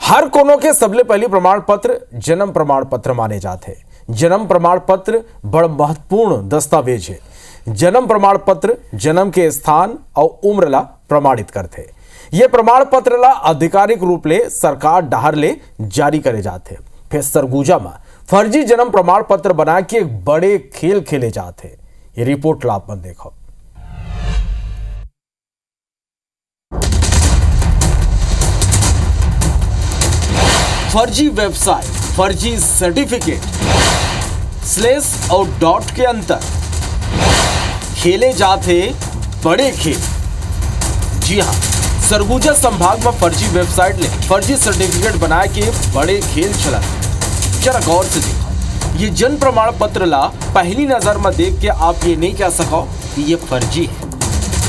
हर कोनो के सबले पहली प्रमाण पत्र जन्म प्रमाण पत्र माने जाते हैं। जन्म प्रमाण पत्र बड़ा महत्वपूर्ण दस्तावेज है। जन्म प्रमाण पत्र जन्म के स्थान और उम्र ला प्रमाणित करते। ये प्रमाण पत्र ला आधिकारिक रूप ले सरकार डाहर ले जारी करे जाते। फिर सरगुजा में फर्जी जन्म प्रमाण पत्र बना के एक बड़े खेल खेले जाते। ये रिपोर्ट ला आप देखो। फर्जी वेबसाइट, फर्जी सर्टिफिकेट, स्लेस और डॉट के अंतर खेले जाते बड़े खेल। जी हां, सरगुजा संभाग में फर्जी वेबसाइट ने फर्जी सर्टिफिकेट बनाए के बड़े खेल चला। जरा गौर से देखो, ये जन्म प्रमाण पत्र ला पहली नजर में देख के आप ये नहीं कह सको कि ये फर्जी है।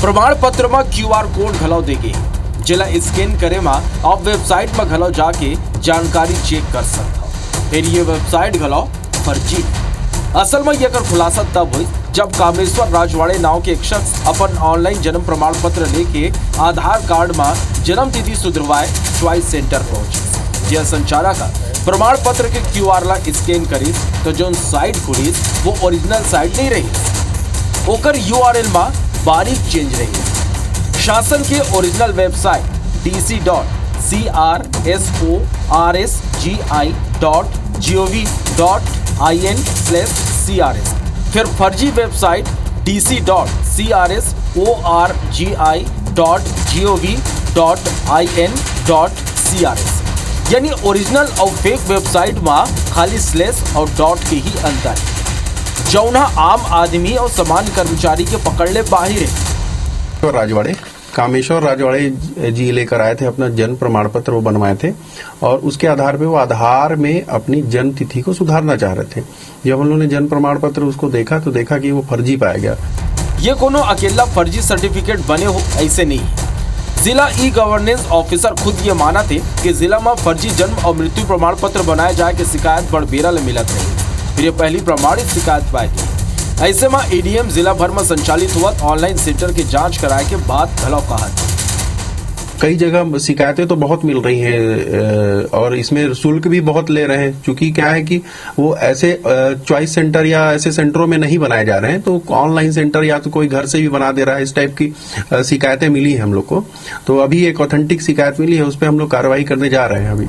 प्रमाण पत्र में QR कोड घलाव देगी, जिला स्कैन करे में आप वेबसाइट में घलाव जाके जानकारी चेक कर सकते हो। फिर ये वेबसाइट घलाव फर्जी। असल में यह खुलासा तब हुई जब कामेश्वर राजवाड़े नाव के एक शख्स अपन ऑनलाइन जन्म प्रमाण पत्र लेके आधार कार्ड में जन्म तिथि सुधरवाए चॉइस सेंटर पहुंचे। यह संचालक प्रमाण पत्र के QR ला स्कैन करी तो जो साइट खुली वो ओरिजिनल साइट नहीं रही, ओकर URL में बारीक चेंज रही। शासन के ओरिजिनल वेबसाइट dc.crsoi.gov.in/crs, फिर फर्जी वेबसाइट dc.crs.org.gov.in/crs। यानी ओरिजिनल और फेक वेबसाइट में खाली स्लेस और डॉट के ही अंतर है, जौना आम आदमी और सामान्य कर्मचारी के पकड़ले बाहर है। तो राजवाड़े कामेश्वर राजवाड़े जी लेकर आए थे अपना जन्म प्रमाण पत्र, वो बनवाए थे और उसके आधार पे वो आधार में अपनी जन्म तिथि को सुधारना चाह रहे थे। जब हम लोगों ने जन्म प्रमाण पत्र उसको देखा तो देखा कि वो फर्जी पाया गया। ये कोनो अकेला फर्जी सर्टिफिकेट बने हो ऐसे नहीं। जिला ई गवर्नेंस ऑफिसर खुद ये माना थे कि जिला में फर्जी जन्म और मृत्यु प्रमाण पत्र बनाए जाए के शिकायत बड़बेरा ले मिलत है। फिर ये पहली प्रमाणित शिकायत पाई गई। ऐसे में ADM जिला भर में संचालित हुआ ऑनलाइन सेंटर की जांच कराए के बाद घलाव कहा। कई जगह शिकायतें तो बहुत मिल रही हैं और इसमें शुल्क भी बहुत ले रहे हैं, क्योंकि क्या है कि वो ऐसे चॉइस सेंटर या ऐसे सेंटरों में नहीं बनाए जा रहे हैं, तो ऑनलाइन सेंटर या तो कोई घर से भी बना दे रहा है। इस टाइप की शिकायतें मिली है हम लोग को। तो अभी एक ऑथेंटिक शिकायत मिली है, उस पर हम लोग कार्रवाई करने जा रहे हैं। अभी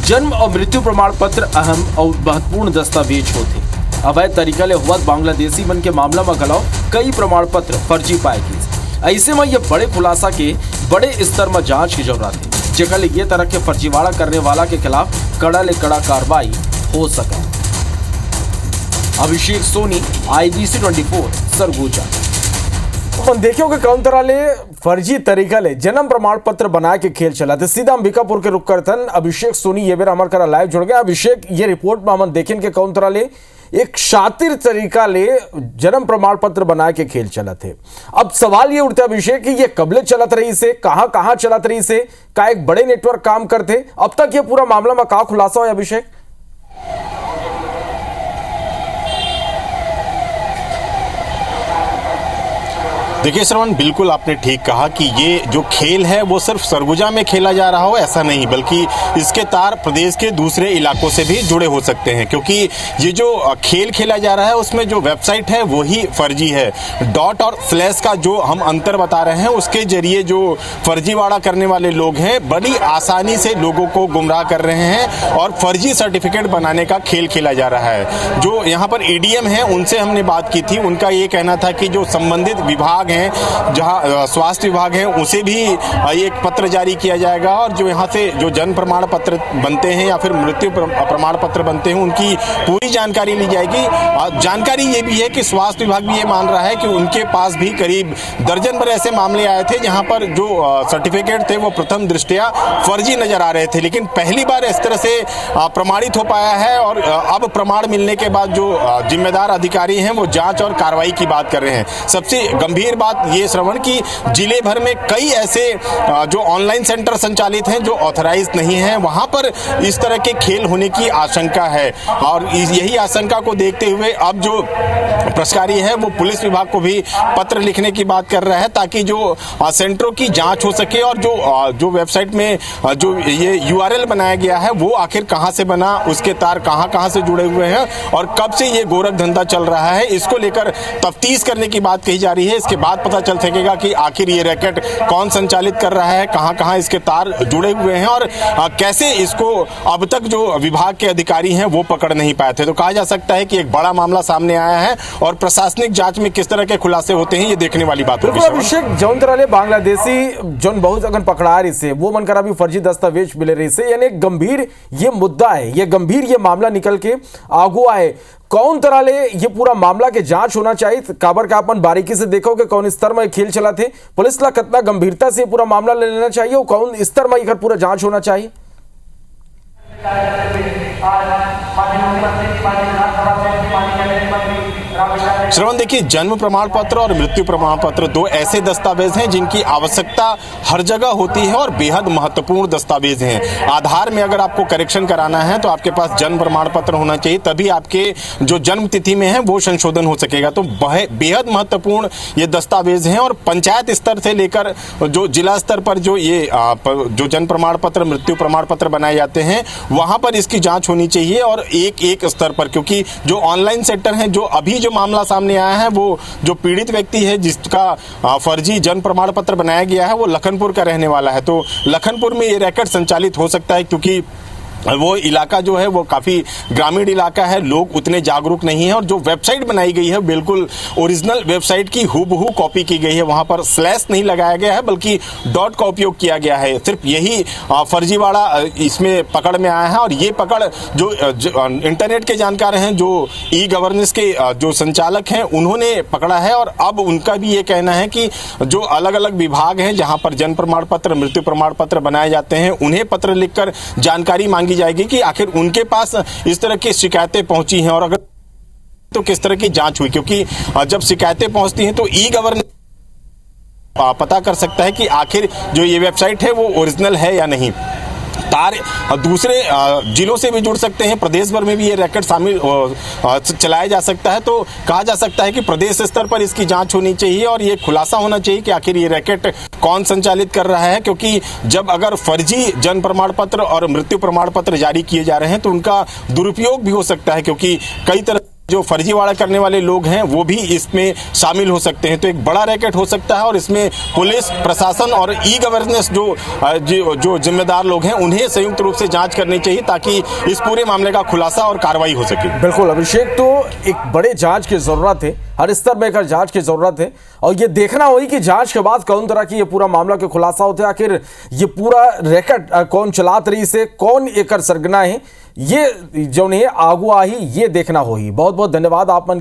जन्म और मृत्यु प्रमाण पत्र अहम और महत्वपूर्ण दस्तावेज होते। अवैध तरीका ले हुआ बांग्लादेशी मन के मामला में घलाव कई प्रमाण पत्र फर्जी पाए गए। ऐसे में ये बड़े खुलासा के बड़े स्तर में जांच की जरूरत है, जेकर ले ये तरह के फर्जीवाड़ा करने वाला के खिलाफ कड़ा ले कड़ा कार्रवाई हो सके। अभिषेक सोनी, IBC 24 सरगुजा। अपन देखियो कि कौन तरह ले फर्जी तरीका ले जन्म प्रमाण पत्र बना के खेल चला थे। सीधा अंबिकापुर के रुक करतन अभिषेक सोनी ये बेर हमार करा लाइव जुड़ गया। अभिषेक, ये रिपोर्ट में हम देखें कि कौन तरह ले एक शातिर तरीका ले जन्म प्रमाण पत्र बना के खेल चला थे। अब सवाल ये उठता है अभिषेक कि ये कबले चलत रही से, कहां चलत रही से, का एक बड़े नेटवर्क काम करते, अब तक ये पूरा मामला में का खुलासा हो अभिषेक? देखिए श्रवण, बिल्कुल आपने ठीक कहा कि ये जो खेल है वो सिर्फ सरगुजा में खेला जा रहा हो ऐसा नहीं, बल्कि इसके तार प्रदेश के दूसरे इलाकों से भी जुड़े हो सकते हैं, क्योंकि ये जो खेल खेला जा रहा है उसमें जो वेबसाइट है वही फर्जी है। डॉट और स्लैश का जो हम अंतर बता रहे हैं, उसके जरिए जो फर्जीवाड़ा करने वाले लोग हैं बड़ी आसानी से लोगों को गुमराह कर रहे हैं और फर्जी सर्टिफिकेट बनाने का खेल खेला जा रहा है। जो यहाँ पर ADM है उनसे हमने बात की थी, उनका ये कहना था कि जो संबंधित विभाग हैं, जहां स्वास्थ्य विभाग है, उसे भी एक पत्र जारी किया जाएगा और जो यहाँ से जो जन्म प्रमाण पत्र बनते हैं या फिर मृत्यु प्रमाण पत्र बनते हैं उनकी पूरी जानकारी ली जाएगी। जानकारी ये भी है कि स्वास्थ्य विभाग भी ये मान रहा है कि उनके पास भी करीब दर्जन भर ऐसे मामले आए थे जहां पर जो सर्टिफिकेट थे वो प्रथम दृष्टया फर्जी नजर आ रहे थे, लेकिन पहली बार इस तरह से प्रमाणित हो पाया है और अब प्रमाण मिलने के बाद जो जिम्मेदार अधिकारी हैं वो जांच और कार्रवाई की बात कर रहे हैं। सबसे गंभीर बात ये श्रवण की जिले भर में कई ऐसे जो ऑनलाइन सेंटर संचालित हैं जो ऑथराइज नहीं हैं, वहां पर इस तरह के खेल होने की आशंका है। और यही आशंका को देखते हुए अब जो प्रशासकीय है वो पुलिस विभाग को भी पत्र लिखने की बात कर रहा है, ताकि जो सेंटरों की जांच हो सके और जो वेबसाइट में जो ये URL बनाया गया है वो आखिर कहां से बना, उसके तार कहां से जुड़े हुए हैं और कब से ये गोरख धंधा चल रहा है, इसको लेकर तफ्तीश करने की बात कही जा रही है। इसके बाद पता चल सकेगा कि आखिर ये रैकेट कौन संचालित कर रहा है, कहां इसके तार जुड़े हुए हैं और कैसे इसको अब तक जो विभाग के अधिकारी हैं वो पकड़ नहीं पाए थे। तो कहा जा सकता है कि एक बड़ा मामला सामने आया है और प्रशासनिक जांच में किस तरह के खुलासे होते हैं ये देखने वाली बात होगी। अभिषेक, जौन तरह बांग्लादेशी जौन बहुत अगन पकड़ा रही से वो मनकर अभी फर्जी दस्तावेज मिले रही से, यानी गंभीर ये मुद्दा है, ये गंभीर ये मामला निकल के आगू आए। कौन तरह ले ये पूरा मामला के जांच होना चाहिए, काबर का अपन बारीकी से देखो कि कौन स्तर में खेल चला थे, पुलिस ला कितना गंभीरता से पूरा मामला ले लेना चाहिए और कौन स्तर में एक पूरा जांच होना चाहिए। श्रवण, देखिए, जन्म प्रमाण पत्र और मृत्यु प्रमाण पत्र दो ऐसे दस्तावेज हैं जिनकी आवश्यकता हर जगह होती है और बेहद महत्वपूर्ण दस्तावेज हैं। आधार में अगर आपको करेक्शन कराना है तो आपके पास जन्म प्रमाण पत्र होना चाहिए, तभी आपके जो जन्म तिथि में है वो संशोधन हो सकेगा। तो बेहद महत्वपूर्ण ये दस्तावेज हैं और पंचायत स्तर से लेकर जो जिला स्तर पर जो ये जो जन्म प्रमाण पत्र, मृत्यु प्रमाण पत्र बनाए जाते हैं वहां पर इसकी जांच होनी चाहिए और एक स्तर पर, क्योंकि जो ऑनलाइन सेंटर हैं, जो अभी जो मामला सामने आया है वो जो पीड़ित व्यक्ति है जिसका फर्जी जन्म प्रमाण पत्र बनाया गया है वो लखनपुर का रहने वाला है। तो लखनपुर में ये रैकेट संचालित हो सकता है क्योंकि वो इलाका जो है वो काफी ग्रामीण इलाका है, लोग उतने जागरूक नहीं है और जो वेबसाइट बनाई गई है बिल्कुल ओरिजिनल वेबसाइट की हूबहू कॉपी की गई है। वहां पर स्लैश नहीं लगाया गया है बल्कि डॉट का उपयोग किया गया है। सिर्फ यही फर्जीवाड़ा इसमें पकड़ में आया है और ये पकड़ जो इंटरनेट के जानकार हैं, जो ई गवर्नेंस के जो संचालक हैं, उन्होंने पकड़ा है और अब उनका भी ये कहना है कि जो अलग अलग विभाग हैं जहां पर जन्म प्रमाण पत्र, मृत्यु प्रमाण पत्र बनाए जाते हैं, उन्हें पत्र लिखकर जानकारी मांगी जाएगी कि आखिर उनके पास इस तरह की शिकायतें पहुंची हैं और अगर तो किस तरह की जांच हुई, क्योंकि जब शिकायतें पहुंचती हैं तो ई गवर्नेंस पता कर सकता है कि आखिर जो ये वेबसाइट है वो ओरिजिनल है या नहीं। तार दूसरे जिलों से भी जुड़ सकते हैं, प्रदेश भर में भी ये रैकेट शामिल चलाया जा सकता है। तो कहा जा सकता है कि प्रदेश स्तर पर इसकी जांच होनी चाहिए और ये खुलासा होना चाहिए कि आखिर ये रैकेट कौन संचालित कर रहा है, क्योंकि जब अगर फर्जी जन्म प्रमाण पत्र और मृत्यु प्रमाण पत्र जारी किए जा रहे हैं तो उनका दुरुपयोग भी हो सकता है, क्योंकि कई तरह जो फर्जीवाड़ा करने वाले लोग हैं वो भी इसमें शामिल हो सकते हैं। तो एक बड़ा रैकेट हो सकता है और इसमें पुलिस प्रशासन और ई गवर्नेंस जो जिम्मेदार लोग हैं उन्हें संयुक्त रूप से जांच करनी चाहिए ताकि इस पूरे मामले का खुलासा और कार्रवाई हो सके। बिल्कुल अभिषेक, तो एक बड़े जांच की जरूरत है, हर स्तर में एक जांच की जरूरत है और ये देखना होगी कि जांच के बाद कौन तरह की ये पूरा मामला के खुलासा होते हैं, आखिर ये पूरा रैकेट कौन चलात रही से, कौन एक सरगना है, ये जो नहीं आगू आई ये देखना होगी। बहुत बहुत धन्यवाद आप मन के